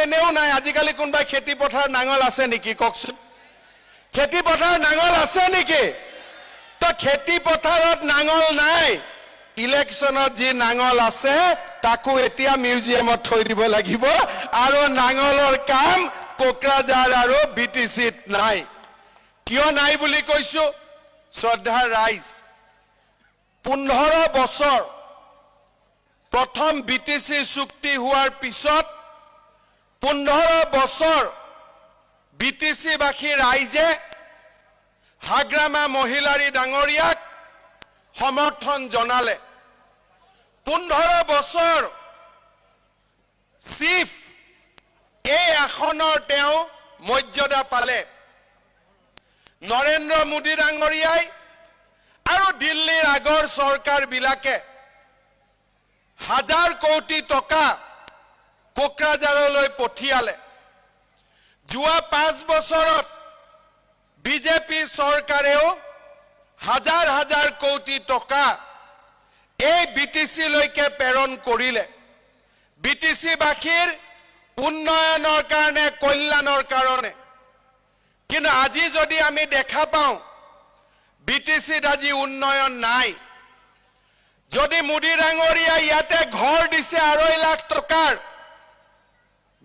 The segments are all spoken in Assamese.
এনেও নাই আজিকালি কোনবাই খেতি পথাৰ নাঙল আছে নেকি কওকচোন খেতি পথাৰ নাঙল আছে নেকি তো খেতি পথাৰত নাঙল নাই ইলেকশনত যি নাঙল আছে তাকো এতিয়া মিউজিয়ামত থৈ দিব লাগিব আৰু নাঙলৰ কাম কোকৰাঝাৰ আৰু বিটিসিত নাই কিয় নাই বুলি কৈছো শ্ৰদ্ধাৰ ৰাইজ 15 বছৰ প্ৰথম বিটিসি চুক্তি হোৱাৰ পিছত 15 বছৰ বিটিসি বাসী ৰাইজে হাগ্ৰামা মহিলাৰী ডাঙৰীয়াক সমৰ্থন জনালে 15 বছৰ চিফ এই আসনৰ তেওঁ মৰ্যাদা পালে নৰেন্দ্ৰ মোদী ডাঙৰীয়াই আৰু দিল্লীৰ আগৰ চৰকাৰ বিলাকে হাজাৰ কোটি টকা কোকৰাঝাৰলৈ পঠিয়ালে যোৱা 5 বছৰত বিজেপি চৰকাৰেও হাজাৰ হাজাৰ কোটি টকা এই বিটিসি লৈকে প্ৰেৰণ কৰিলে বিটিসি বাসীৰ উন্নয়নৰ কাৰণে কল্যাণৰ কাৰণে কিন্তু আজি যদি আমি দেখা পাওঁ বিটিসিত আজি উন্নয়ন নাই যদি মোদী ডাঙৰীয়া ইয়াতে ঘৰ দিছে 2.5 লাখ টকাৰ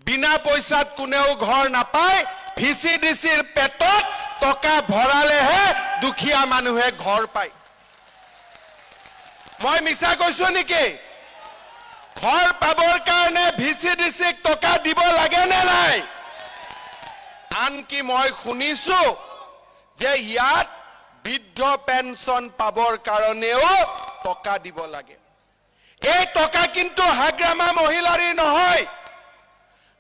বিনা পইচাত কোনেও ঘৰ নাপায় ভিচিডিসিৰ পেটত টকা ভৰালেহে দুখীয়া মানুহে ঘৰ পায় মই মিছা কৈছো নেকি ঘৰ পাবৰ কাৰণে ভিচিডিসিক টকা দিব লাগে নে নাই আনকি মই শুনিছো যে ইয়াত বৃদ্ধ পেনশন পাবৰ কাৰণেও টকা দিব লাগে এই টকা কিন্তু হাগ্ৰামা মহিলাৰী নহয়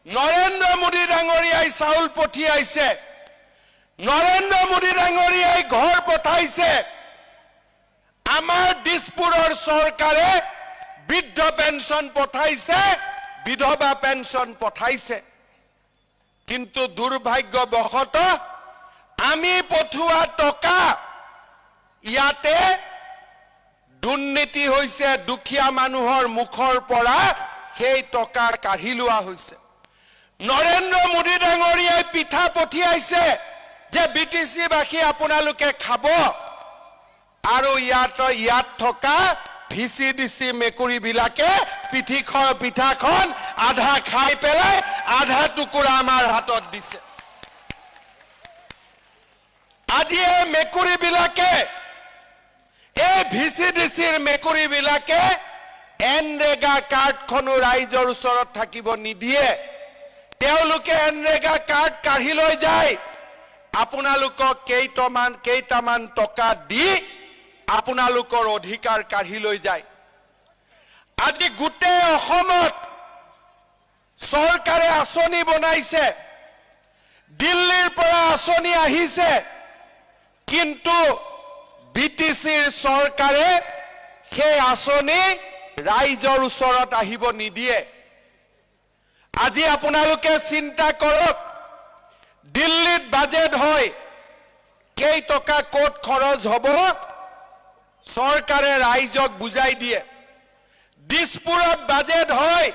নৰেন্দ্ৰ মোদী ডাঙৰীয়াই চাউল পঠিয়াইছে নৰেন্দ্ৰ মোদী ডাঙৰীয়াই ঘৰ পঠাইছে আমাৰ দিছপুৰৰ চৰকাৰে বৃদ্ধ পেনশন পঠাইছে বিধৱা পেনশন পঠাইছে কিন্তু দুৰ্ভাগ্যবশতঃ আমি পঠোৱা টকা ইয়াতে দুৰ্নীতি হৈছে দুখীয়া মানুহৰ মুখৰ পৰা সেই টকা কাঢ়ি লোৱা হৈছে নৰেন্দ্ৰ মোদী ডাঙৰীয়াই পিঠা পঠিয়াইছে যে বিটিসি বাসী আপোনালোকে খাব আৰু ইয়াত থকা ভিচিডিসি মেকুৰী বিলাকে পিঠাখন আধা খাই পেলাই আধা টুকুৰা আমাৰ হাতত দিছে আজি এই মেকুৰী বিলাকে এই ভিচিডিসিৰ মেকুৰী বিলাকে এনৰেগা কাৰ্ডখনো ৰাইজৰ ওচৰত থাকিব নিদিয়ে তেওঁলোকে এনৰেগা কাৰ্ড কাঢ়ি লৈ যায় আপোনালোকক কেইটামান টকা দি আপোনালোকৰ অধিকাৰ কাঢ়ি লৈ যায় আজি গোটেই অসমত চৰকাৰে আঁচনি বনাইছে দিল্লীৰ পৰা আঁচনি আহিছে কিন্তু বিটিসিৰ চৰকাৰে সেই আঁচনি ৰাইজৰ ওচৰত আহিব নিদিয়ে আজি আপোনালোকে চিন্তা কৰক দিল্লীত বাজেট হয় কেই টকা কোট খৰচ হ'ব চৰকাৰে ৰাইজক বুজাই দিয়ে দিছপুৰত বাজেট হয়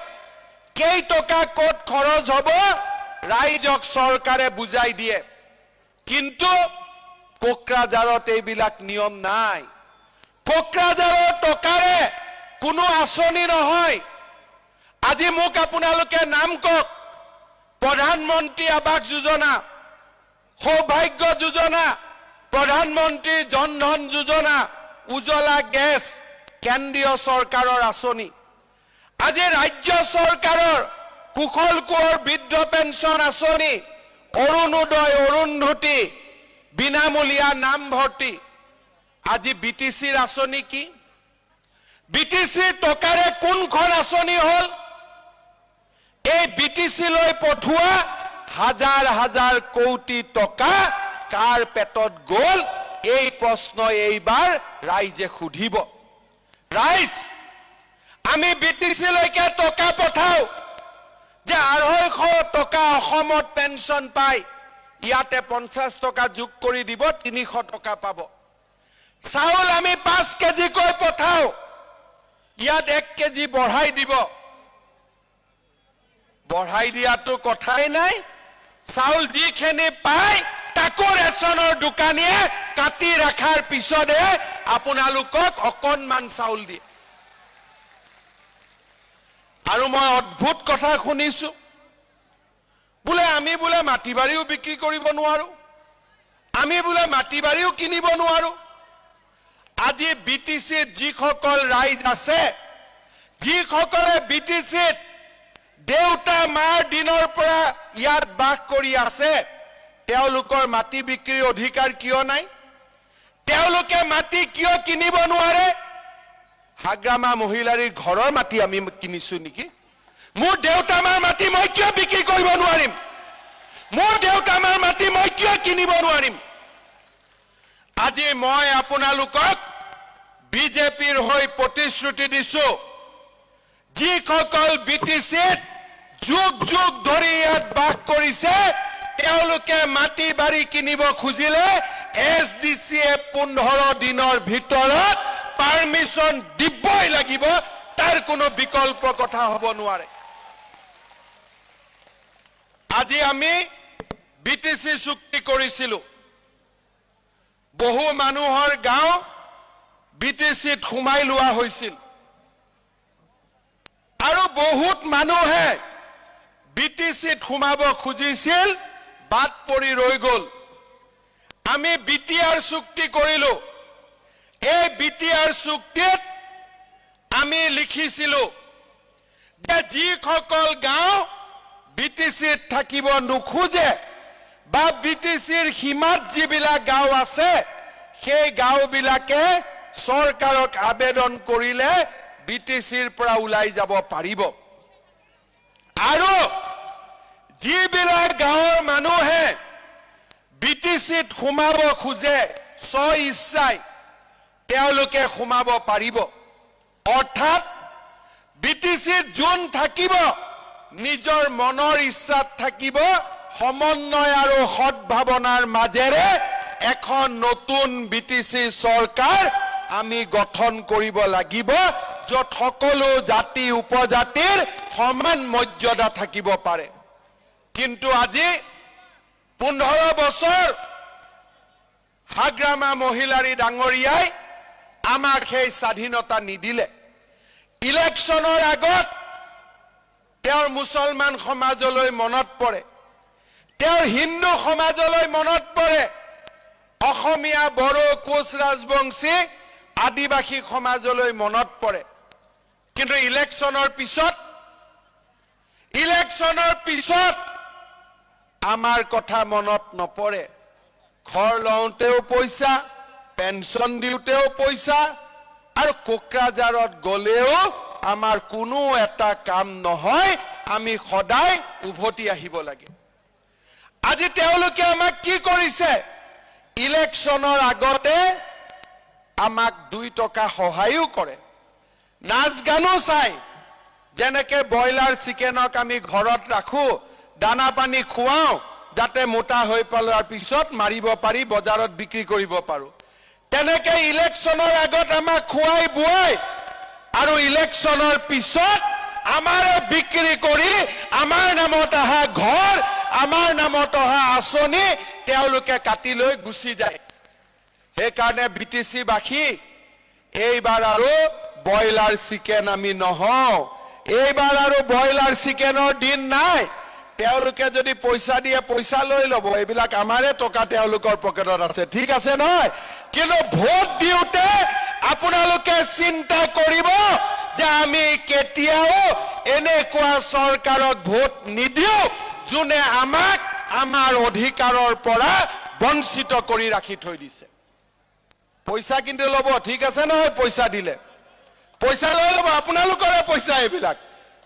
কেই টকা কোট খৰচ হ'ব ৰাইজক চৰকাৰে বুজাই দিয়ে কিন্তু কোকৰাঝাৰত এইবিলাক নিয়ম নাই কোকৰাঝাৰৰ টকাৰে কোনো আঁচনি নহয় আজি মোক আপোনালোকে নাম কওক প্ৰধানমন্ত্ৰী আৱাস যোজনা সৌভাগ্য যোজনা প্ৰধানমন্ত্ৰী জনধন যোজনা উজ্জ্বলা গেছ কেন্দ্ৰীয় চৰকাৰৰ আঁচনি আজি ৰাজ্য চৰকাৰৰ কুশল কোঁৱৰ বৃদ্ধ পেঞ্চন আঁচনি অৰুণোদয় অৰুন্ধতী বিনামূলীয়া নামভৰ্তি আজি বিটিসিৰ আঁচনি কি বিটিসিৰ টকাৰে কোনখন আঁচনি হল এই বিটিসি লৈ পঠোৱা হাজাৰ হাজাৰ কোটি টকা কাৰ পেটত গল এই প্ৰশ্ন এইবাৰ ৰাইজে সুধিব ৰাইজ আমি বিটিসি লৈকে টকা পঠাও যে 250 টকা অসমত পেনশন পায় ইয়াতে 50 টকা যোগ কৰি দিব 300 টকা পাব চাউল আমি 5 কেজি কৈ পঠাও ইয়াত 1 কেজি বঢ়াই দিব বঢ়াই দিয়াটো কথাই নাই চাউল যিখিনি পায় তাকো ৰেচনৰ দোকানীয়ে কাটি ৰাখাৰ পিছতে আপোনালোকক অকণমান চাউল দিয়ে আৰু মই অদ্ভুত কথা শুনিছো বোলে আমি বোলে মাটি বাৰীও বিক্ৰী কৰিব নোৱাৰো আমি বোলে মাটি বাৰীও কিনিব নোৱাৰো আজি বিটিচিত যিসকল ৰাইজ আছে যিসকলে বিটিচিত দেউতা মাৰ দিনৰ পৰা ইয়াত বাস কৰি আছে তেওঁলোকৰ মাটি বিক্ৰীৰ অধিকাৰ কিয় নাই তেওঁলোকে মাটি কিয় কিনিব নোৱাৰে হাগ্ৰামা মহিলাৰীৰ ঘৰৰ মাটি আমি কিনিছো নেকি মোৰ দেউতা মাৰ মাটি মই কিয় বিক্ৰী কৰিব নোৱাৰিম মোৰ দেউতা মাৰ মাটি মই কিয় কিনিব নোৱাৰিম আজি মই আপোনালোকক বিজেপিৰ হৈ প্ৰতিশ্ৰুতি দিছো যিসকল বিটিচিত যুগ যুগ ধৰি ইয়াত বাস কৰিছে তেওঁলোকে মাটি বাৰী কিনিব খুজিলে এছডিচিয়ে 15 দিনৰ ভিতৰত পাৰমিশন দিবই লাগিব তাৰ কোনো বিকল্প কথা হ'ব নোৱাৰে আজি আমি বিটিচি চুক্তি কৰিছিলো বহু মানুহৰ গাঁও বিটিচিত সোমাই লোৱা হৈছিল আৰু বহুত মানুহে বিটিচিত সোমাব খুজিছিল বাদ পৰি ৰৈ গল আমি বিটিআৰ চুক্তি কৰিলো এই বিটিআৰ চুক্তিত আমি লিখিছিলো যে যিসকল গাঁও বিটিচিত থাকিব নোখোজে বা বিটিচিৰ সীমাত যিবিলাক গাঁও আছে সেই গাঁওবিলাকে চৰকাৰক আবেদন কৰিলে বিটিচিৰ পৰা ওলাই যাব পাৰিব আৰু যিবিলাক গাঁৱৰ মানুহে বিটিচিত সোমাব খোজে স্ব ইচ্ছাই তেওঁলোকে সোমাব পাৰিব অৰ্থাৎ বিটিচিত যোন থাকিব নিজৰ মনৰ ইচ্ছাত থাকিব সমন্বয় আৰু সদ্ভাৱনাৰ মাজেৰে এখন নতুন বিটিচি চৰকাৰ আমি গঠন কৰিব লাগিব য'ত সকলো জাতি উপজাতিৰ সমান মৰ্যাদা থাকিব পাৰে কিন্তু আজি 15 বছৰ হাগ্ৰামা মহিলাৰী ডাঙৰীয়াই আমাক সেই স্বাধীনতা নিদিলে ইলেকশ্যনৰ আগত তেওঁৰ মুছলমান সমাজলৈ মনত পৰে তেওঁৰ হিন্দু সমাজলৈ মনত পৰে অসমীয়া বড়ো কোচ ৰাজবংশী আদিবাসী সমাজলৈ মনত পৰে কিন্তু ইলেকশ্যনৰ পিছত আমাৰ কথা মনত নপৰে ঘৰ লওঁতেও পইচা পেনশন দিওঁতেও পইচা আৰু কোকৰাঝাৰত গলেও আমাৰ কোনো এটা কাম নহয় আমি সদায় উভতি আহিব লাগে আজি তেওঁলোকে আমাক কি কৰিছে ইলেকশ্যনৰ আগতে আমাক 2 টকা সহায়ও কৰে নাচ গানো চাই যেনেকে বয়লাৰ চিকেনক আমি ঘৰত ৰাখো দানা পানী খুৱাও যাতে মোটা হৈ পলাৰ পিছত মাৰিব পাৰি বজাৰত বিক্ৰী কৰিব পাৰো তেনেকে ইলেকশ্যনৰ আগত আমাক খুৱাই বুৱাই আৰু ইলেকশ্যনৰ পিছত আমাৰ বিক্ৰী কৰি আমাৰ নামত অহা ঘৰ আমাৰ নামত অহা আঁচনি তেওঁলোকে কাটি লৈ গুচি যায় সেইকাৰণে বিটিচি বাসী এইবাৰ আৰু বয়লাৰ চিকেন আমি নহওঁ এইবাৰ আৰু বয়লাৰ চিকেনৰ দিন নাই তেওঁলোকে যদি পইচা দিয়ে পইচা লৈ ল'ব এইবিলাক আমাৰে টকা তেওঁলোকৰ পকেটত আছে ঠিক আছে নহয় কিন্তু ভোট দিওঁতে আপোনালোকে চিন্তা কৰিব যে আমি কেতিয়াও এনেকুৱা চৰকাৰক ভোট নিদিও যোনে আমাক আমাৰ অধিকাৰৰ পৰা বঞ্চিত কৰি ৰাখি থৈ দিছে পইচা কিন্তু ল'ব ঠিক আছে নহয় পইচা দিলে পইচা লৈ ল'ব আপোনালোকৰে পইচা এইবিলাক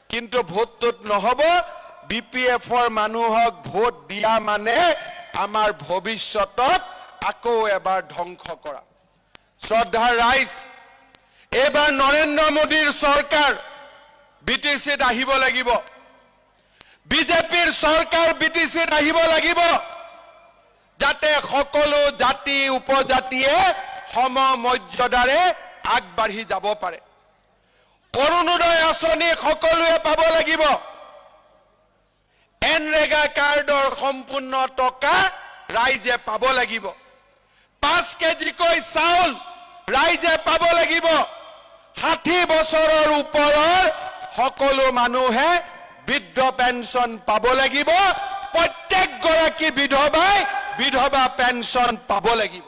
কিন্তু ভোটটোত নহব বিপিএফৰ মানুহক ভোট দিয়া মানে আমাৰ ভৱিষ্যতক আকৌ এবাৰ ধ্বংস কৰা শ্ৰদ্ধাৰ ৰাইজ এইবাৰ নৰেন্দ্ৰ মোদীৰ চৰকাৰ বিটিচিত আহিব লাগিব বিজেপিৰ চৰকাৰ বিটিচিত আহিব লাগিব যাতে সকলো জাতি উপজাতিয়ে সমমৰ্যাদাৰে আগবাঢ়ি যাব পাৰে অৰুণোদয় আঁচনি সকলোৱে পাব লাগিব মেনৰেগা কাৰ্ডৰ সম্পূৰ্ণ টকা ৰাইজে পাব লাগিব 5 কেজিকৈ চাউল ৰাইজে পাব লাগিব 60 বছৰৰ ওপৰৰ সকলো মানুহে বৃদ্ধ পেঞ্চন পাব লাগিব প্ৰত্যেক গৰাকী বিধৱাই বিধৱা পেঞ্চন পাব লাগিব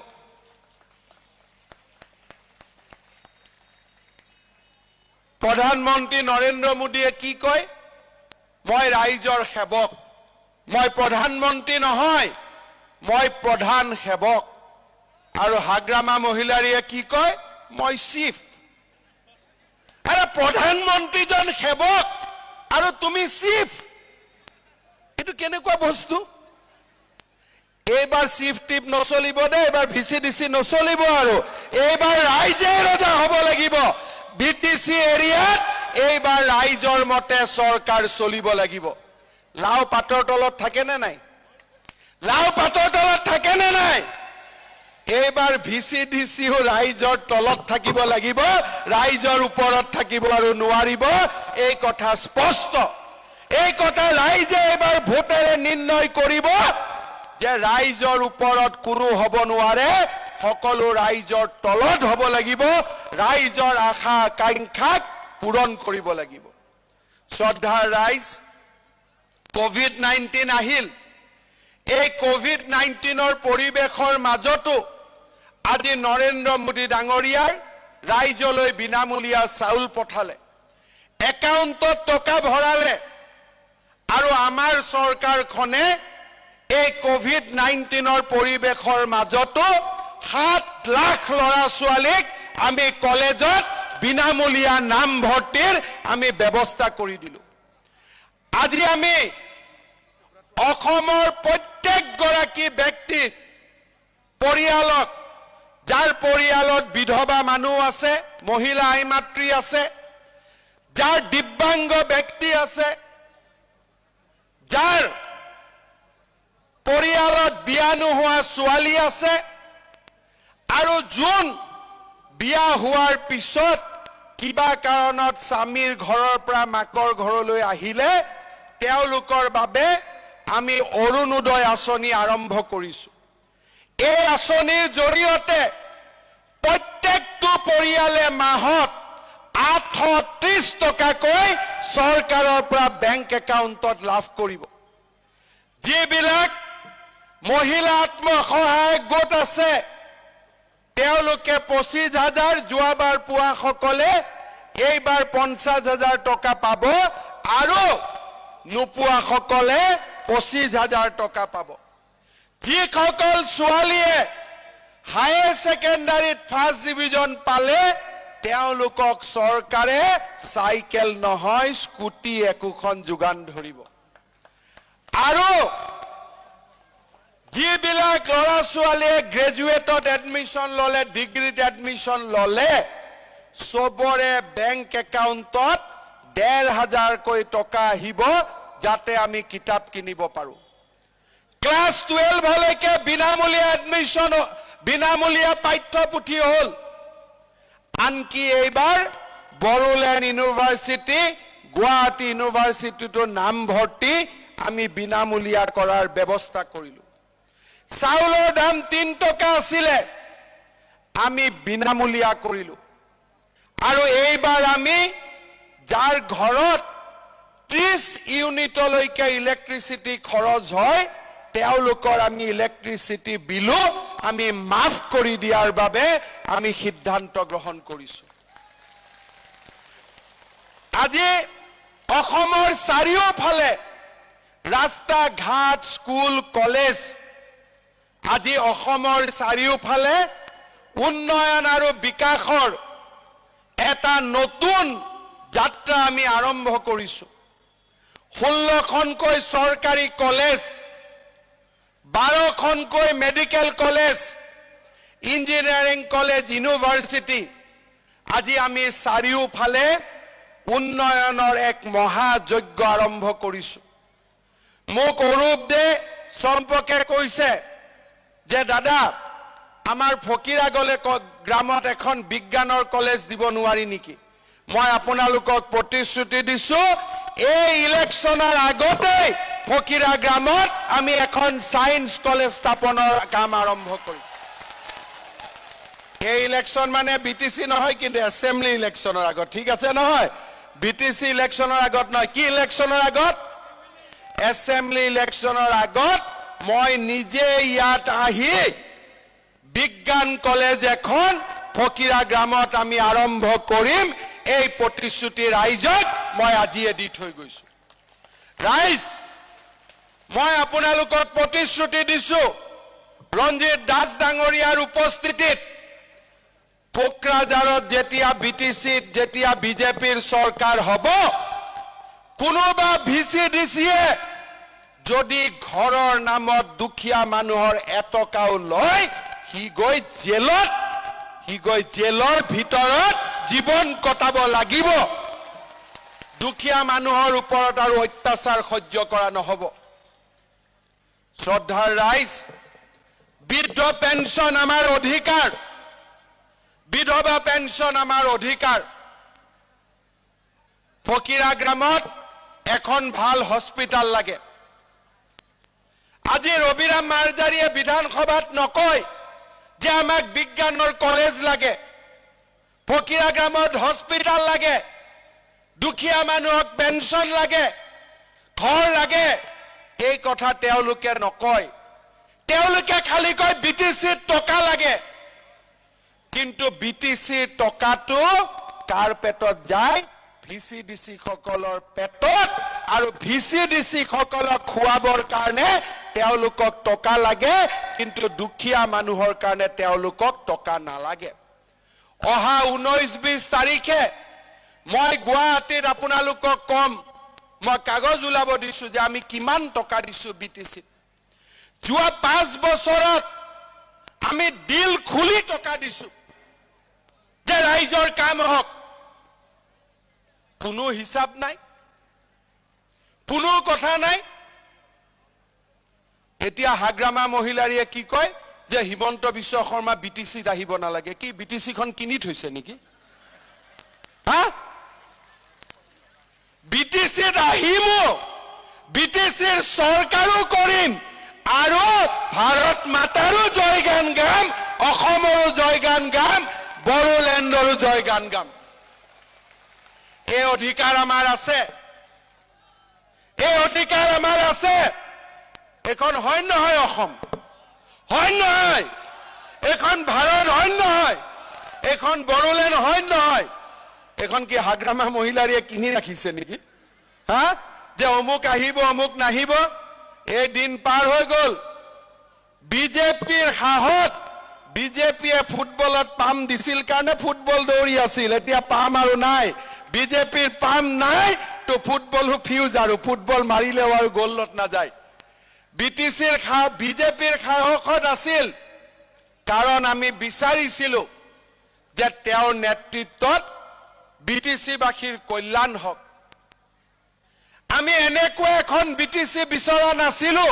প্ৰধানমন্ত্ৰী নৰেন্দ্ৰ মোদীয়ে কি কয় মই ৰাইজৰ সেৱক মই প্ৰধানমন্ত্ৰী নহয় মই প্ৰধান সেৱক আৰু হাগ্ৰামা মহিলাৰীয়ে কি কয় মই চিফ আৰে প্ৰধানমন্ত্ৰীজন সেৱক আৰু তুমি চিফ এটো কেনেকুৱা বস্তু এইবাৰ চিফ টিপ নচলিব দে এইবাৰ ভিচিডিসি নচলিব আৰু এইবাৰ ৰাইজে ৰজা হ'ব লাগিব বিটিসি এৰিয়াত এইবাৰ ৰাইজৰ মতে চৰকাৰ চলিব লাগিব লাও পাতৰ তলত থাকে নে নাই লাও পাতৰ তলত থাকে নে নাই এইবাৰ ভিচিডিসিও ৰাইজৰ তলত থাকিব লাগিব ৰাইজৰ ওপৰত থাকিব আৰু নোৱাৰিব এই কথা স্পষ্ট এই কথা ৰাইজে এইবাৰ ভোটেৰে নিৰ্ণয় কৰিব যে ৰাইজৰ ওপৰত কোনো হ'ব নোৱাৰে সকলো ৰাইজৰ তলত হ'ব লাগিব ৰাইজৰ আশা আকাংক্ষাক পূৰণ কৰিব লাগিব শ্ৰদ্ধাৰ ৰাইজ কোভিড-19 আহিল এই কোভিড-19ৰ পৰিবেশৰ মাজতো আজি নৰেন্দ্ৰ মোদী ডাঙৰীয়াৰ ৰাইজলৈ বিনামূলীয়া চাউল পঠালে একাউণ্টত টকা ভৰালে আৰু আমাৰ চৰকাৰখনে এই কোভিড-19ৰ পৰিবেশৰ মাজতো 7 লাখ ল'ৰা ছোৱালীক আমি কলেজত বিনামূলীয়া নাম ভৰ্তিৰ আমি ব্যৱস্থা কৰি দিলো আজি আমি অসমৰ প্ৰত্যেক গৰাকী ব্যক্তি পৰিয়ালক যাৰ পৰিয়ালত বিধৱা মানুহ আছে মহিলা আইমাতৃ আছে যাৰ দিব্যাংগ ব্যক্তি আছে যাৰ পৰিয়ালত বিয়া নোহোৱা ছোৱালী আছে আৰু যোন বিয়া হোৱাৰ পিছত কিবা কাৰণত স্বামীৰ ঘৰৰ পৰা মাকৰ ঘৰলৈ আহিলে তেওঁলোকৰ বাবে আমি অৰুণোদয় আঁচনি আৰম্ভ কৰিছো এই আঁচনিৰ জৰিয়তে প্ৰত্যেকটো পৰিয়ালে মাহত 830 টকাকৈ চৰকাৰৰ পৰা বেংক একাউণ্টত লাভ কৰিব যিবিলাক মহিলা আত্মসহায়ক গোট আছে তেওঁলোকে 25,000 যোৱাবাৰ পোৱা সকলে এইবাৰ 50,000 টকা পাব আৰু নোপোৱা সকলে 25,000 টকা পাব যিসকল ছোৱালীয়ে হায়াৰ সেকেন্ডাৰীত ফাৰ্ষ্ট ডিভিজন পালে তেওঁলোকক চৰকাৰে সাইকেল নহয় স্কুটি একোখন যোগান ধৰিব আৰু যিবিলাক ল'ৰা ছোৱালীয়ে গ্ৰেজুৱেটত এডমিশন ললে ডিগ্ৰীত এডমিশন ললে সবৰে বেংক একাউণ্টত 1,500 কৈ টকা আহিব যাতে আমি কিতাপ কিনিব পাৰো ক্লাস 12 লৈকে বিনামূলীয়া এডমিশন বিনামূলীয়া পাঠ্যপুথি হল আনকি এইবাৰ বড়োলেণ্ড ইউনিভাৰ্চিটি গুৱাহাটী ইউনিভাৰ্চিটিটো নাম ভৰ্তি আমি বিনামূলীয়া কৰাৰ ব্যৱস্থা কৰিলো চাউলৰ দাম 3 টকা আছিলে আমি বিনামূলীয়া কৰিলো আৰু এইবাৰ আমি যাৰ ঘৰত 30 ইউনিটলৈকে ইলেক্ট্ৰিচিটি খৰচ হয় তেওঁলোকৰ আমি ইলেক্ট্ৰিচিটি বিলো আমি মাফ কৰি দিয়াৰ বাবে আমি সিদ্ধান্ত গ্ৰহণ কৰিছো আজি অসমৰ চাৰিওফালে ৰাস্তা ঘাট স্কুল কলেজ আজি অসমৰ চাৰিওফালে উন্নয়ন আৰু বিকাশৰ এটা নতুন যাত্ৰা আমি আৰম্ভ কৰিছো 16খনকৈ চৰকাৰী কলেজ 12খনকৈ medical college engineering college university আজি আমি চাৰিওফালে উন্নয়নৰ এক মহাযজ্ঞ আৰম্ভ কৰিছো মোক অৰূপ দে সম্পৰ্কে কৈছে যে দাদা আমাৰ ফকিৰাগলে গ্ৰামত এখন বিজ্ঞানৰ কলেজ দিব নোৱাৰি নেকি মই আপোনালোকক প্ৰতিশ্ৰুতি দিছো এই ইলেকশ্যনৰ আগতে ফকিৰা গ্ৰামত আমি এখন সায়েন্স কলেজ স্থাপনৰ কাম আৰম্ভ কৰিম এই ইলেকশন মানে বিটিসি নহয় কিন্তু এসেম্বলি ইলেকশনৰ আগত ঠিক আছে নহয় বিটিসি ইলেকশনৰ আগত নহয় কি ইলেকশনৰ আগত এসেম্বলি ইলেকশনৰ আগত মই নিজে ইয়াত আহি বিজ্ঞান কলেজ এখন ফকিৰা গ্ৰামত আমি আৰম্ভ কৰিম এই প্ৰতিশ্ৰুতি ৰাইজক মই আজিয়ে দি থৈ গৈছো ৰাইজ মই আপোনালোকক প্ৰতিশ্ৰুতি দিছো ৰঞ্জিত দাস ডাঙৰীয়াৰ উপস্থিতিত কোকৰাঝাৰত যেতিয়া বিটিসিত যেতিয়া বিজেপিৰ চৰকাৰ হ'ব কোনোবা ভিচিডিসিয়ে যদি ঘৰৰ নামত দুখীয়া মানুহৰ এটকাও লয় হি গৈ জেলৰ ভিতৰত জীৱন কটাব লাগিব দুখীয়া মানুহৰ ওপৰত আৰু অত্যাচাৰ সহ্য কৰা নহব শ্ৰদ্ধাৰ ৰাইজ বৃদ্ধ পেঞ্চন আমাৰ অধিকাৰ বিধৱা পেঞ্চন আমাৰ অধিকাৰ ফকিৰা গ্ৰামত এখন ভাল হস্পিটাল লাগে আজি ৰবিৰাম মাৰ্জাৰীয়ে বিধানসভাত নকয় যে আমাক বিজ্ঞানৰ কলেজ লাগে ফকিৰা গ্ৰামত হস্পিটাল লাগে দুখীয়া মানুহক পেঞ্চন লাগে ঘৰ লাগে এই কথা তেওঁলোকে নকয় তেওঁলোকে খালি কয় বিটিসিৰ টকা লাগে কিন্তু বিটিসিৰ টকাটো কাৰ পেটত যায় ভিচিডিসি সকলৰ পেটত আৰু ভিচিডিসি সকলক খুৱাবৰ কাৰণে তেওঁলোকক টকা লাগে কিন্তু দুখীয়া মানুহৰ কাৰণে তেওঁলোকক টকা নালাগে অহা 19-20 তাৰিখে মই গুৱাহাটীত আপোনালোকক কম মই কাগজ উলাব দিছো যে আমি কিমান টকা দিছো বিটিসি যোৱা 5 বছৰত আমি দিল খুলি টকা দিছো যে ৰাইজৰ কাম হওক কোনো হিসাব নাই কোনো কথা নাই এতিয়া হাগ্ৰামা মহিলাৰীয়ে কি কয় যে হিমন্ত বিশ্ব শৰ্মা বিটিসিত আহিব নালাগে কি বিটিসিখন কিনি থৈছে নেকি হা বিটিসিত আহিম বিটিসিৰ চৰকাৰো কৰিম আৰু ভাৰত মাতাৰো জয়গান গাম অসমৰো জয়গান গাম বড়োলেণ্ডৰো জয়গান গাম এই অধিকাৰ আমাৰ আছে এই অধিকাৰ আমাৰ আছে এখন হয় নহয় অসম হয় নহয় এখন ভাৰত হয় নহয় এখন বড়োলেণ্ড হয় নহয় এখন কি হাগ্ৰামা মহিলাৰীয়ে কিনি ৰাখিছে নেকি হা যে অমুক আহিব অমুক নাহিব এই দিন পাৰ হৈ গল বিজেপিৰ হাহত বিজেপিয়ে ফুটবলত পাম দিছিল কাৰণে ফুটবল দৌৰি আছিল এতিয়া পাম আৰু নাই বিজেপিৰ পাম নাই তো ফুটবল ফিউজ আৰু ফুটবল মাৰিলেও আৰু গোলত না যায় বিটিসিৰ বিজেপিৰ সাহসত আছিল কাৰণ আমি বিচাৰিছিলো যে তেওঁৰ নেতৃত্বত বিটিসিবাসীৰ কল্যাণ হওক আমি এনেকুৱা এখন বিটিসি বিচৰা নাছিলো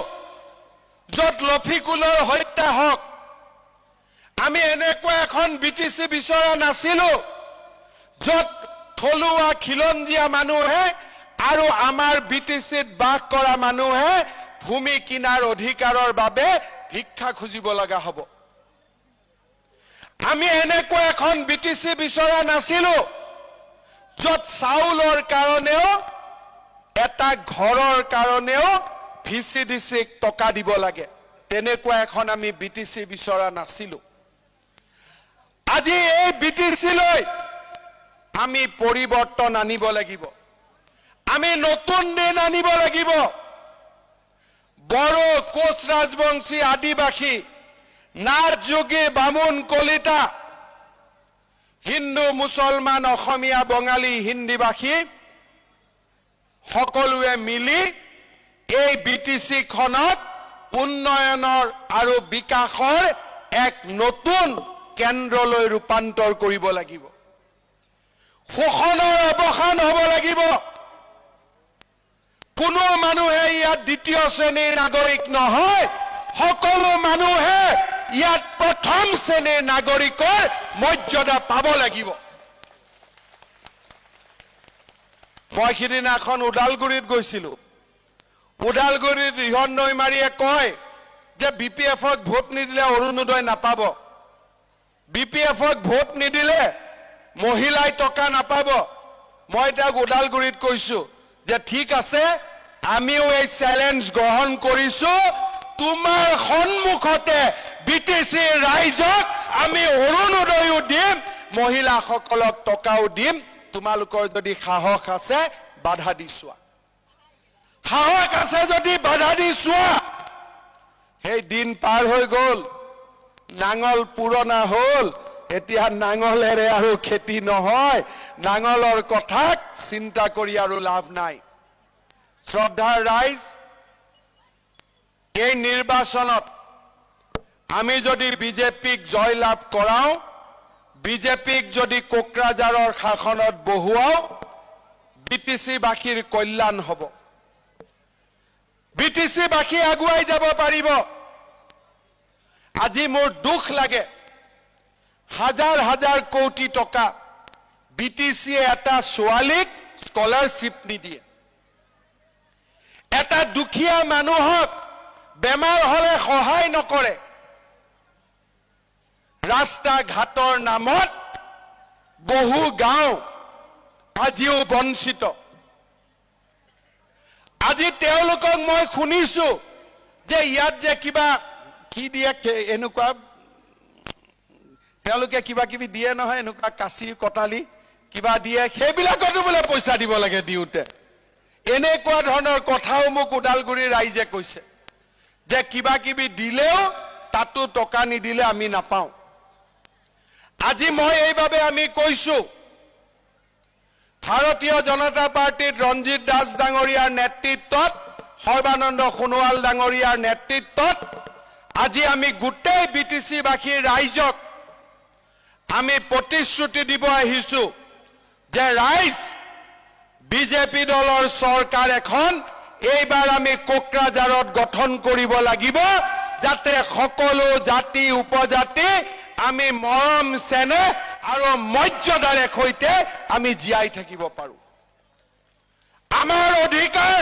যত লফিকুলৰ হত্যা হওক আমি এনেকুৱা এখন বিটিসি বিচৰা নাছিলো যত থলুৱা খিলঞ্জীয়া মানুহে আৰু আমাৰ বিটিসিত বাস কৰা মানুহে ভূমি কিনাৰ অধিকাৰৰ বাবে ভিক্ষা খুজিব লগা হ'ব আমি এনেকুৱা এখন বিটিসি বিচৰা নাছিলো যত চাউলৰ কাৰণেও এটা ঘৰৰ কাৰণেও ভিচিডিসিক টকা দিব লাগে তেনেকুৱা এখন আমি বিটিসি বিচৰা নাছিলো আজি এই বিটিসি লৈ আমি পৰিৱৰ্তন আনিব লাগিব আমি নতুন দিন আনিব লাগিব বড়ো কোচ ৰাজবংশী আদিবাসী নাথ যোগী বামুণ কলিতা হিন্দু মুছলমান অসমীয়া বঙালী হিন্দীভাষী সকলোৱে মিলি এই বিটিসি খনক উন্নয়নৰ আৰু বিকাশৰ এক নতুন কেন্দ্ৰলৈ ৰূপান্তৰ কৰিব লাগিব শোষণৰ অৱসান হ'ব লাগিব কোনো মানুহে ইয়াত দ্বিতীয় শ্ৰেণীৰ নাগৰিক নহয় সকলো মানুহে ইয়াত প্ৰথম শ্ৰেণীৰ নাগৰিকৰ মৰ্যাদা পাব লাগিব মই সিদিনাখন ওদালগুৰিত গৈছিলো ওদালগুৰিত ৰিহন নৈমাৰীয়ে কয় যে বিপিএফক ভোট নিদিলে অৰুণোদয় নাপাব, বিপিএফক ভোট নিদিলে মহিলাই টকা নাপাব। মই তাক ওদালগুৰিত কৈছো যে ঠিক আছে, আমিও এই চ্যালেঞ্জ গ্ৰহণ কৰিছো, তোমাৰ সন্মুখতে বিটিসি ৰাইজক আমি অৰুণোদয়ও দিম, মহিলাসকলক টকাও দিম, তোমালোকৰ যদি সাহস আছে বাধা দি চোৱা, সাহস আছে যদি বাধা দি চোৱা। সেই দিন পাৰ হৈ গ'ল, নাঙল পুৰণা হ'ল, এতিয়া নাঙলেৰে আৰু খেতি নহয়, নাঙলৰ কথাক চিন্তা কৰি আৰু লাভ নাই। শ্ৰদ্ধাৰ ৰাইজ, এই নিৰ্বাচনত আমি যদি বিজেপিক জয়লাভ কৰাও, বিজেপিক যদি কোকৰাঝাৰৰ শাসনত বহুৱাও, বিটিচিবাসীৰ কল্যাণ হ'ব, বিটিচিবাসী আগুৱাই যাব পাৰিব। আজি মোৰ দুখ লাগে, হাজাৰ হাজাৰ কোটি টকা বিটিচিয়ে এটা ছোৱালীক স্কলাৰশ্বিপ নিদিয়ে, এটা দুখীয়া মানুহক বেমাৰ হলে সহায় নকৰে, ৰাস্তা ঘাটৰ নামত বহু গাঁও আজিও বঞ্চিত। আজি তেওঁলোকক মই শুনিছো যে ইয়াত যে কিবা কি দিয়ে, এনেকুৱা তেওঁলোকে কিবা কিবি দিয়ে নহয়, এনেকুৱা কাচি কটালি কিবা দিয়ে, সেইবিলাকতো বোলে পইচা দিব লাগে দিওঁতে। এনেকুৱা ধৰণৰ কথাও মোক ওদালগুৰিৰ ৰাইজে কৈছে যে কিবা কিবি দিলেও তাতো টকা নিদিলে আমি নাপাওঁ। আজি মই এইভাবে আমি কৈছো, ভাৰতীয় জনতা পাৰ্টিত ৰঞ্জিত দাস ডাঙৰীয়াৰ নেতৃত্বত, সৰ্বানন্দ সোণোৱাল ডাঙৰীয়াৰ নেতৃত্বত আজি আমি গোটেই বিটিচিবাসীৰ ৰাইজক আমি প্ৰতিশ্ৰুতি দিব আহিছো যে ৰাইজ, বিজেপি দলৰ চৰকাৰ এখন এইবাৰ আমি কোকৰাঝাৰত গঠন কৰিব লাগিব, যাতে সকলো জাতি উপজাতি আমি মৰম চেনেহ আৰু মৰ্যাদাৰে সৈতে আমি জীয়াই থাকিব পাৰো। আমাৰ অধিকাৰ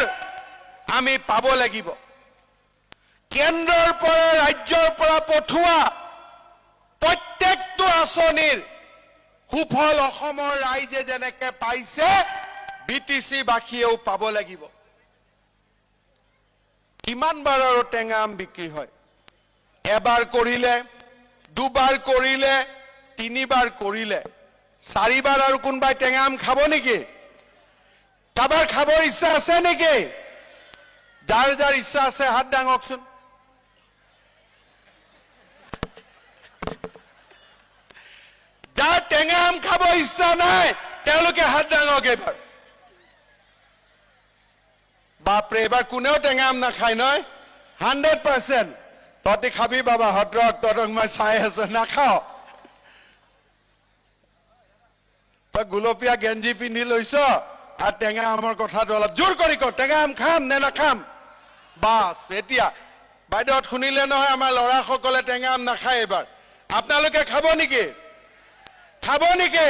আমি পাব লাগিব। কেন্দ্ৰৰ পৰা ৰাজ্যৰ পৰা পঠোৱা প্ৰত্যেকটো আঁচনিৰ সুফল অসমৰ ৰাইজে যেনেকে পাইছে, বিটিচিবাসীয়েও পাব লাগিব। কিমান বাৰ আৰু টেঙা আম বিক্ৰী হয়? এবাৰ কৰিলে, দুবাৰ কৰিলে, তিনিবাৰ কৰিলে, চাৰিবাৰ আৰু কোনোবাই টেঙা আম খাব নেকি? কাৰোবাৰ খাবৰ ইচ্ছা আছে নেকি? যাৰ যাৰ ইচ্ছা আছে হাত দাঙকচোন। যাৰ টেঙা আম খাব ইচ্ছা নাই তেওঁলোকে হাত দাঙক এবাৰ। বাপৰে, এবাৰ কোনেও টেঙা আম নাখায় নহয়? 100%। তহঁতি খাবি বাবা, হদ্ৰক তহঁতক মই চাই আছো, নাখাও। তই গুলপীয়া গেঞ্জি পিন্ধি লৈছ আৰু টেঙা আমৰ কথাটো অলপ জোৰ কৰি ক, টেঙা আম খাম নে নাখাম? বাছ, এতিয়া বাইদেউত শুনিলে নহয়, আমাৰ ল'ৰাসকলে টেঙা আম নাখায় এইবাৰ। আপোনালোকে খাব নেকি? খাব নেকি?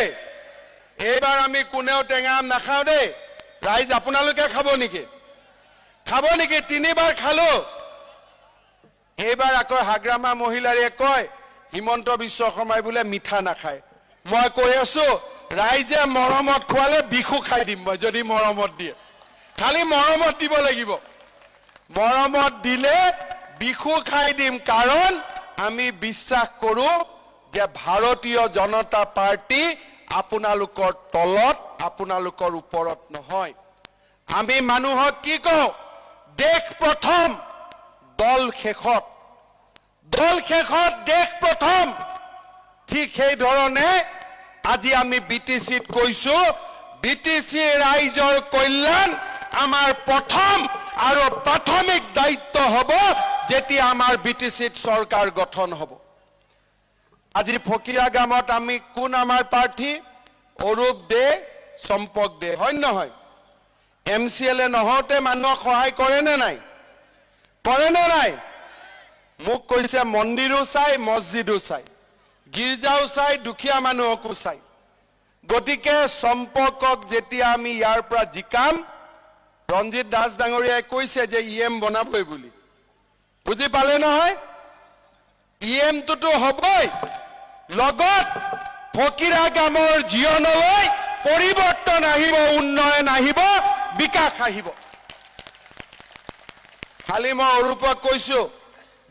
এইবাৰ আমি কোনেও টেঙা আম নাখাও দেই। ৰাইজ, আপোনালোকে খাব নেকি? খাব নেকি? তিনিবাৰ খালো। এইবাৰ আকৌ হাগ্ৰামা মহিলাৰে কয় হিমন্ত বিশ্ব শৰ্মাই বোলে মিঠা নাখায়। মই কৈ আছো, ৰাইজে মৰমত খোৱালে বিখু খাই দিম মই, যদি মৰমত দিয়ে। খালি মৰমত দিব লাগিব, মৰমত দিলে বিখু খাই দিম। কাৰণ আমি বিশ্বাস কৰো যে ভাৰতীয় জনতা পাৰ্টি আপোনালোকৰ তলত, আপোনালোকৰ ওপৰত নহয়। আমি মানুহক কি কওঁ? দেশ প্ৰথম, দল শেষত। দল শেষত, দেশ প্ৰথম। ঠিক সেই ধৰণে আজি আমি বিটিচিত কৈছো, বিটিচি ৰাইজৰ কল্যাণ আমাৰ প্ৰথম আৰু প্ৰাথমিক দায়িত্ব হ'ব যেতিয়া আমাৰ বিটিচিত চৰকাৰ গঠন হ'ব। আজি ফকিৰা গামত আমি কোন আমাৰ প্ৰাৰ্থী? অৰূপ দে, চম্পক দে, হয় নহয়? MCLA নহওঁতে মানুহক সহায় কৰে নে নাই? কৰে নে নাই? মোক কৈছে মন্দিৰো চাই, মছজিদো চাই, গীৰ্জাও চাই, দুখীয়া মানুহকো চাই। গতিকে চম্পকক যেতিয়া আমি ইয়াৰ পৰা জিকাম, ৰঞ্জিত দাস ডাঙৰীয়াই কৈছে যে ইএম বনাবই বুলি বুজি পালে নহয় ইএমটোতো হ'বই লগত ফকিৰা গামৰ জীৱনলৈ পৰিৱৰ্তন আহিব উন্নয়ন আহিব বিকাশ আহিব খালি মই অৰূপক কৈছো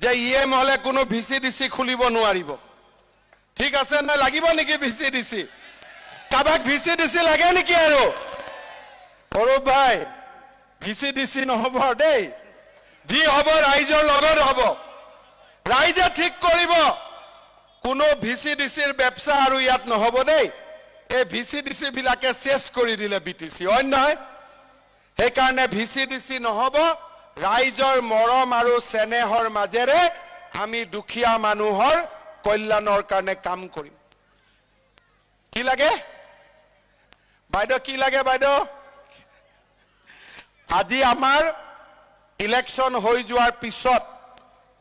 যে ইএম হলে কোনো ভিচিডিসি খুলিব নোৱাৰিব ঠিক আছে না লাগিব নেকি ভিচিডিসি কাবাক ভিচিডিসি লাগে নেকি আৰু অৰূপ ভাই ভিচিডিসি নহব দেই যি হ'ব ৰাইজৰ লগত হ'ব ৰাইজে ঠিক কৰিব কোনো ভিচিডিসিৰ ব্যৱস্থা আৰু ইয়াত নহব দেই এই ভিচিডিসি বিলাকে শেষ কৰি দিলে বিটিসি হয় নহয় সেই কাৰণে ভিচিডিসি নহব ৰাইজৰ মৰম আৰু স্নেহৰ মাজেৰে আমি দুখীয়া মানুহৰ কল্যাণৰ কাৰণে কাম কৰিম কি লাগে বাইদেউ কি লাগে বাইদেউ আজি আমাৰ ইলেকশন হৈ যোৱাৰ পিছত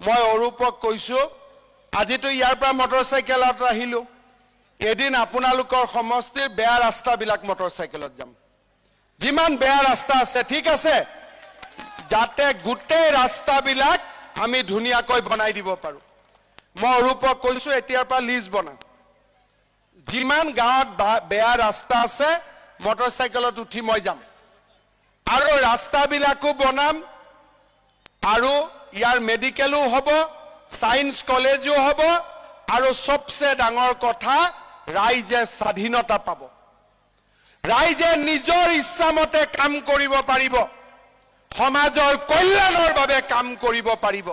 মই অৰূপক কৈছো আজিতো ইয়াৰ পৰা মটৰচাইকেলত আহিলো এদিন আপোনালোকৰ সমষ্টিৰ বেয়া ৰাস্তাবিলাক মটৰচাইকেলত যাম যিমান বেয়া ৰাস্তা আছে ঠিক আছে যাতে গোটেই ৰাস্তাবিলাক আমি ধুনীয়াকৈ বনাই দিব পাৰো মই অৰূপক কৈছো এতিয়াৰ পৰা লিষ্ট বনা যিমান গাঁৱত বেয়া ৰাস্তা আছে মটৰচাইকেলত উঠি মই যাম আৰু ৰাস্তাবিলাকো বনাম আৰু ইয়াৰ মেডিকেলো হ'ব সায়েন্স কলেজো হ'ব আৰু সবচে ডাঙৰ কথা ৰাইজে স্বাধীনতা পাব ৰাইজে নিজৰ ইচ্ছামতে কাম কৰিব পাৰিব সমাজৰ কল্যাণৰ বাবে কাম কৰিব পাৰিব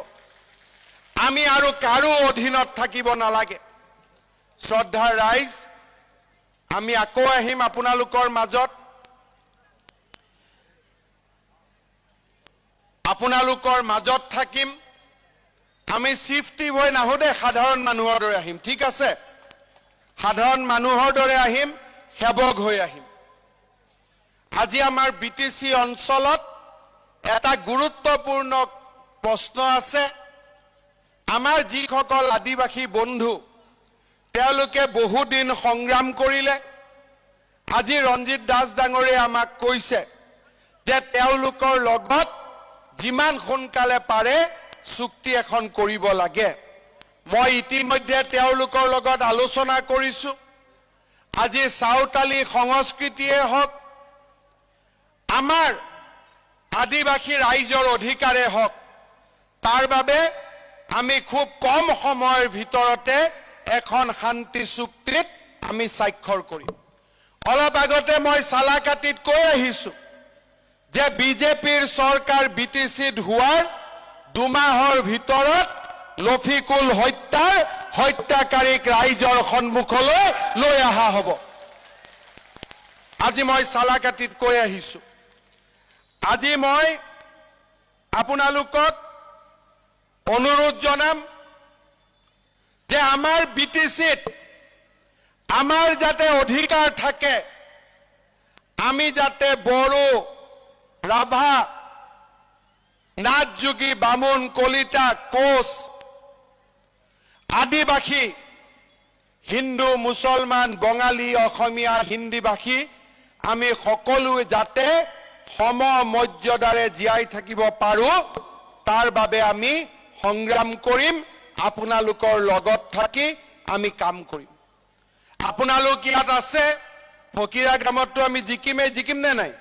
আমি আৰু কাৰো অধীনত থাকিব নালাগে শ্ৰদ্ধাৰ ৰাইজ আমি আকৌ আহিম আপোনালোকৰ মাজত থাকিম আমি চিফটি হৈ নাহো দে সাধাৰণ মানুহৰ দৰে আহিম ঠিক আছে সাধাৰণ মানুহৰ দৰে আহিম সেৱক হৈ আহিম আজি আমাৰ বিটিসি অঞ্চলত এটা গুৰুত্বপূৰ্ণ প্ৰশ্ন আছে আমাৰ যিসকল আদিবাসী বন্ধু তেওঁলোকে বহুদিন সংগ্ৰাম কৰিলে আজি ৰঞ্জিত দাস ডাঙৰীয়াই আমাক কৈছে যে তেওঁলোকৰ লগত যিমান সোনকালে পাৰে চুক্তি এখন কৰিব লাগে মই ইতিমধ্যে তেওঁলোকৰ লগত আলোচনা কৰিছো আজি সাঁওতালি সংস্কৃতিয়ে হওক আমাৰ আদিবাসী ৰাইজৰ অধিকাৰে হওক তাৰ বাবে আমি খুব কম সময়ৰ ভিতৰতে এখন শান্তি চুক্তিত আমি স্বাক্ষৰ কৰিম অলপ আগতে মই সালাকাটিত কৈ আহিছো যে বিজেপিৰ চৰকাৰ বিটিসিত হোৱাৰ দুমাহৰ ভিতৰত লফিকুল হত্যাকাৰীক ৰাইজৰ সন্মুখলৈ লৈ অহা হ'ব আজি মই সালাকাটিত কৈ আহিছো আজি মই আপোনালোকক অনুৰোধ জনাম যে আমাৰ বিটিসিত আমাৰ যাতে অধিকাৰ থাকে আমি যাতে বড়ো ৰাভা নাথযোগী বামুণ কলিতা কোচ আদিবাসী হিন্দু মুছলমান বঙালী অসমীয়া হিন্দীভাষী আমি সকলোৱে যাতে সমমৰ্যাদাৰে জীয়াই থাকিব পাৰো তাৰ বাবে আমি সংগ্ৰাম কৰিম আপোনালোকৰ লগত থাকি আমি কাম কৰিম আপোনালোক ইয়াত আছে ফকিৰা গ্ৰামতো আমি জিকিম নে নাই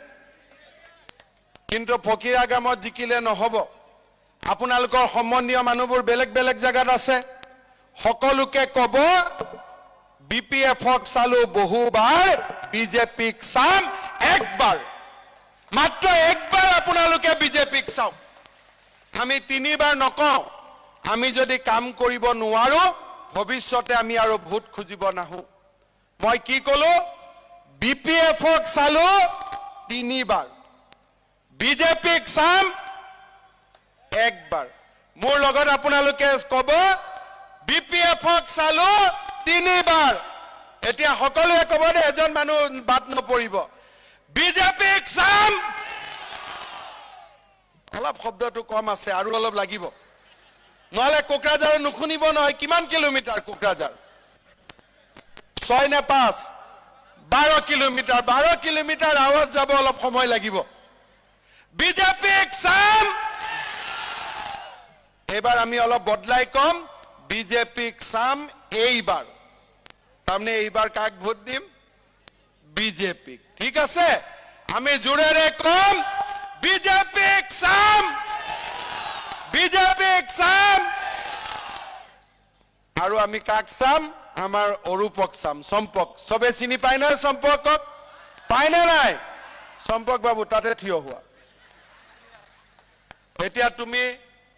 কিন্তু ফকিৰা গ্ৰামত জিকিলে নহব আপোনালোকৰ সম্বন্ধীয় মানুহবোৰ বেলেগ বেলেগ জায়গাত আছে সকলোকে কব বিপিএফক চালো বহুবাৰ বিজেপিক চাম একবাৰ মাত্ৰ একবাৰ আপোনালোকে বিজেপিক চাওক আমি তিনিবাৰ নকওঁ আমি যদি কাম কৰিব নোৱাৰো ভৱিষ্যতে আমি আৰু ভোট খুজিব নাহো মই কি কলো বিপিএফক চালো তিনিবাৰ বিজেপিক চাম একবাৰ মোৰ লগত আপোনালোকে কব বিপিএফক চালো তিনিবাৰ এতিয়া সকলোৱে কব দে এজন মানুহ বাদ নপৰিব বিজেপিক চাম অলপ শব্দটো কম আছে আৰু অলপ লাগিব নহলে কোকৰাঝাৰ নুশুনিব নহয় কিমান কিলোমিটাৰ কোকৰাঝাৰ 6 নে 5 12 কিলোমিটাৰ 12 কিলোমিটাৰ আৱাজ যাব অলপ সময় লাগিব বিজেপিক চাম এইবাৰ আমি অলপ বদলাই কম বিজেপিক চাম এইবাৰ তাৰমানে এইবাৰ কাক ভোট দিম বিজেপিক ঠিক আছে আমি জোৰেৰে কম বিজেপিক চাম আৰু আমি কাক চাম আমাৰ অৰূপক চাম সম্পক সবে চিনি পায় না সম্পকক পায় না নাই সম্পক বাবু তাতে থিয় হোৱা এতিয়া তুমি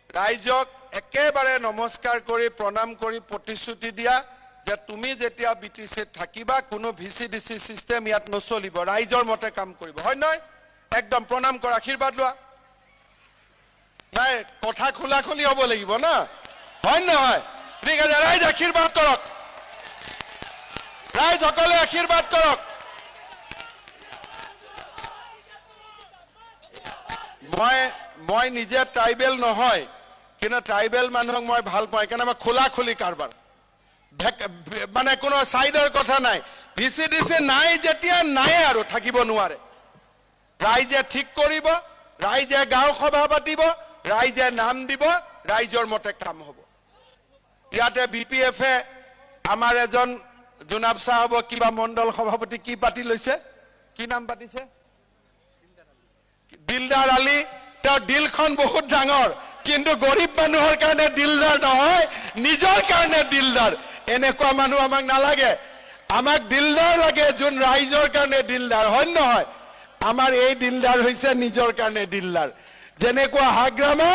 ৰাইজক একেবাৰে নমস্কাৰ কৰি প্ৰণাম কৰি প্ৰতিশ্ৰুতি দিয়া যে তুমি যেতিয়া বিটিসি থাকিবা কোনো ভিসিডিসি সিস্টেম ইয়াত নচলিব ৰাইজৰ মতে কাম কৰিব হয় নহয় একদম প্ৰণাম কৰা আশীৰ্বাদ লোৱা নাই কথা খোলা খুলি হ'ব লাগিব না হয় নহয় ঠিক আছে ৰাইজ আশীৰ্বাদ কৰক ৰাইজ সকলে আশীৰ্বাদ কৰক মই নিজে ট্ৰাইবেল নহয় কিন্তু ট্ৰাইবেল মানুহক মই ভাল পাওঁ কেন মই খোলা খুলি কাৰবাৰ মানে কোনো সাইডৰ কথা নাই ভিসিডিসি নাই যেতিয়া নাই আৰু থাকিব নোৱাৰে ৰাইজে ঠিক কৰিব ৰাইজে গাঁও সভা পাতিব ৰাইজে নাম দিব ৰাইজৰ মতে কাম হ'ব ইয়াতে বিপিএফে আমাৰ এজন জুনাব সাহেব কিবা মণ্ডল সভাপতি কি পাতি লৈছে কি নাম পাতিছে দিলদাৰ আলী তেওঁ দিলখন বহুত ডাঙৰ কিন্তু গৰীব মানুহৰ কাৰণে দিলদাৰ নহয় নিজৰ কাৰণে দিলদাৰ এনেকুৱা মানুহ আমাক নালাগে আমাক দিলদাৰ লাগে যোন ৰাইজৰ কাৰণে দিলদাৰ হয় নহয় আমাৰ এই দিলদাৰ হৈছে নিজৰ কাৰণে দিলদাৰ যেনেকুৱা হাগ্ৰামা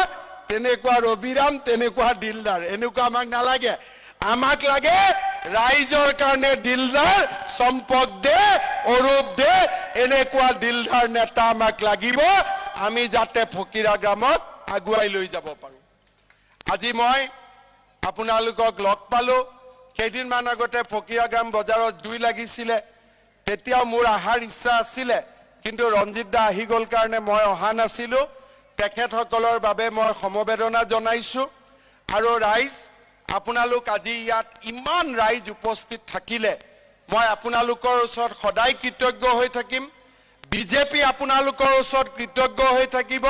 তেনেকুৱা ৰবিৰাম তেনেকুৱা দিলদাৰ এনেকুৱা আমাক নালাগে আমাক লাগে ৰাইজৰ কাৰণে দিলদাৰ সম্পক দে অৰূপ দে এনেকুৱা দিলদাৰ নেতা আমাক লাগিব আমি যাতে ফকিৰা গ্ৰামত আগুৱাই লৈ যাব পাৰো আজি মই আপোনালোকক লগ পালো কেইদিনমান আগতে ফকিৰা গ্ৰাম বজাৰত জুই লাগিছিলে তেতিয়া মোৰ আহাৰ ইচ্ছা আছিলে কিন্তু ৰঞ্জিত দা আহি গল কাৰণে মই অহা নাছিলো তেখেতসকলৰ বাবে মই সমবেদনা জনাইছো আৰু ৰাইজ আপোনালোক আজি ইয়াত ইমান ৰাইজ উপস্থিত থাকিলে মই আপোনালোকৰ ওচৰত সদায় কৃতজ্ঞ হৈ থাকিম বিজেপি আপোনালোকৰ ওচৰত কৃতজ্ঞ হৈ থাকিব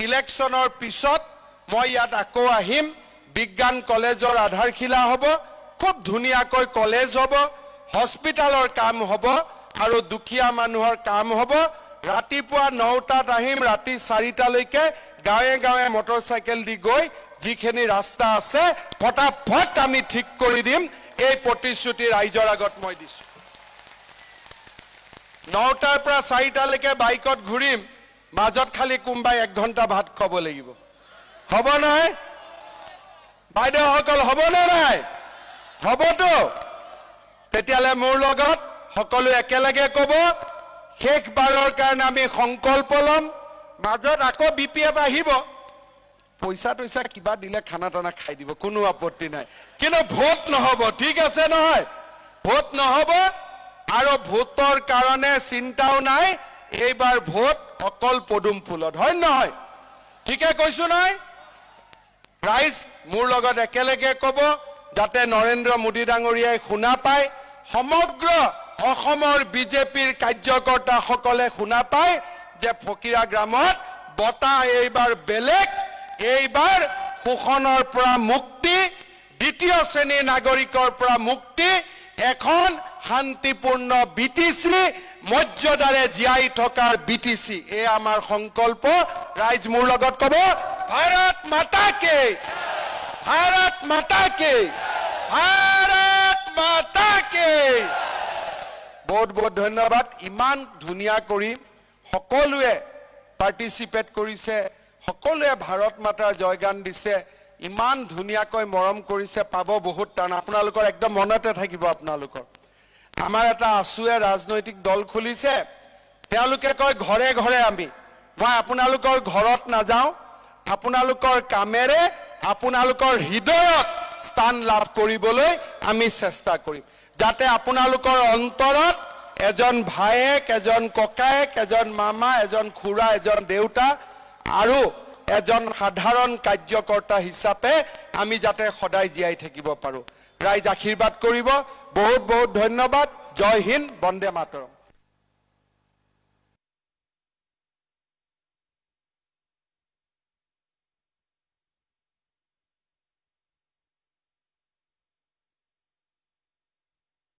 ইলেকশ্যনৰ পিছত মই ইয়াত আকৌ আহিম বিজ্ঞান কলেজৰ আধাৰশিলা হ'ব খুব ধুনীয়াকৈ কলেজ হ'ব হস্পিটালৰ কাম হ'ব আৰু দুখীয়া মানুহৰ কাম হ'ব ৰাতিপুৱা 9টাত আহিম ৰাতি 4টালৈকে গাঁৱে গাঁৱে মটৰচাইকেল দি গৈ যিখিনি ৰাস্তা আছে ফটাফট আমি ঠিক কৰি দিম এই প্ৰতিশ্ৰুতি ৰাইজৰ আগত মই দিছো 9টাৰ পৰা 4টালৈকে বাইকত ঘূৰিম মাজত খালি কোনবাই 1 ঘণ্টা ভাত খাব লাগিব হ'ব নাই বাইদেউসকল হ'ব নে নাই হ'বতো তেতিয়ালে মোৰ লগত সকলো একেলগে ক'ব শেষবাৰৰ কাৰণে আমি সংকল্প ল'ম মাজত আকৌ বিপিএফ আহিব পইচা টইচা কিবা দিলে খানা টানা খাই দিব কোনো আপত্তি নাই কিন্তু ভোট নহব ঠিক আছে নহয় ভোট নহব আৰু ভোটৰ কাৰণে চিন্তাও নাই এইবাৰ ভোট অকল পদুম ফুলত হয় নহয় ঠিকে কৈছো নাই ৰাইজ মোৰ লগত একেলগে ক'ব যাতে নৰেন্দ্ৰ মোদী ডাঙৰীয়াই শুনা পায় সমগ্ৰ অসমৰ বিজেপিৰ কাৰ্যকৰ্তাসকলে শুনা পায় যে ফকিৰা গ্ৰামত বতা এইবাৰ বেলেগ এইবাৰ শোষণৰ পৰা মুক্তি দ্বিতীয় শ্ৰেণীৰ নাগৰিকৰ পৰা মুক্তি এখন শান্তিপূৰ্ণ বিটিসি মৰ্যাদাৰে জীয়াই থকাৰ বিটিসি এই আমাৰ সংকল্প ৰাইজ মোৰ লগত ক'ব ভাৰত মাতা কি ভাৰত মাতা কি ভাৰত মাতা কি বহুত বহুত ধন্যবাদ ইমান ধুনীয়া কৰি সকলোৱে পাৰ্টিসিপেট কৰিছে সকলোৱে ভাৰত মাতাৰ জয়গান দিছে ইমান ধুনীয়াকৈ মৰম কৰিছে পাব বহুত টান আপোনালোকৰ একদম মনতে থাকিব আপোনালোকৰ আমাৰ এটা আছুৱে ৰাজনৈতিক দল খুলিছে তেওঁলোকে কয় ঘৰে ঘৰে আমি মই আপোনালোকৰ ঘৰত নাযাওঁ আপোনালোকৰ কামেৰে আপোনালোকৰ হৃদয়ত স্থান লাভ কৰিবলৈ আমি চেষ্টা কৰিম যাতে আপোনালোকৰ অন্তৰত এজন ভায়েক এজন ককায়েক এজন মামা এজন খুৰা এজন দেউতা আৰু এজন সাধাৰণ কাৰ্যকৰ্তা হিচাপে আমি যাতে সদায় জীয়াই থাকিব পাৰো ৰাইজ আশীৰ্বাদ কৰিব বহুত বহুত ধন্যবাদ জয় হিন্দ বন্দে মাতৰম